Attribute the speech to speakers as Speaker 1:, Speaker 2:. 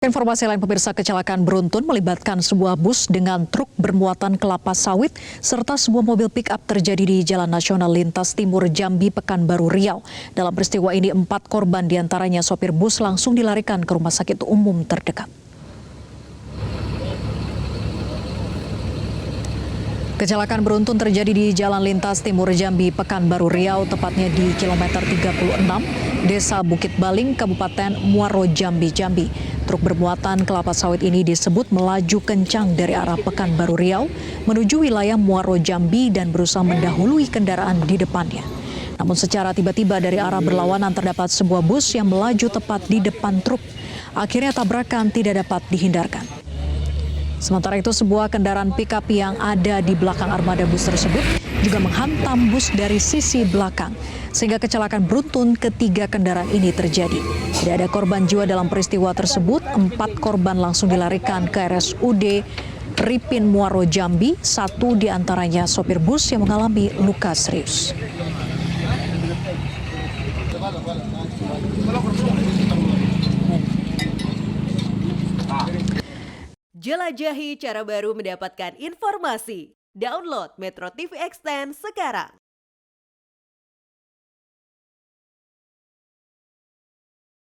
Speaker 1: Informasi lain pemirsa, kecelakaan beruntun melibatkan sebuah bus dengan truk bermuatan kelapa sawit serta sebuah mobil pick-up terjadi di Jalan Nasional Lintas Timur Jambi, Pekanbaru, Riau. Dalam peristiwa ini 4 korban diantaranya sopir bus langsung dilarikan ke rumah sakit umum terdekat. Kecelakaan beruntun terjadi di Jalan Lintas Timur Jambi, Pekanbaru, Riau, tepatnya di kilometer 36, Desa Bukit Baling, Kabupaten Muaro Jambi, Jambi. Truk bermuatan kelapa sawit ini disebut melaju kencang dari arah Pekanbaru, Riau menuju wilayah Muaro Jambi dan berusaha mendahului kendaraan di depannya. Namun secara tiba-tiba dari arah berlawanan terdapat sebuah bus yang melaju tepat di depan truk. Akhirnya tabrakan tidak dapat dihindarkan. Sementara itu, sebuah kendaraan pick-up yang ada di belakang armada bus tersebut juga menghantam bus dari sisi belakang, sehingga kecelakaan beruntun ketiga kendaraan ini terjadi. Tidak ada korban jiwa dalam peristiwa tersebut. 4 korban langsung dilarikan ke RSUD Ripin Muaro Jambi. 1 diantaranya sopir bus yang mengalami luka serius.
Speaker 2: Jelajahi cara baru mendapatkan informasi. Download Metro TV Extend sekarang.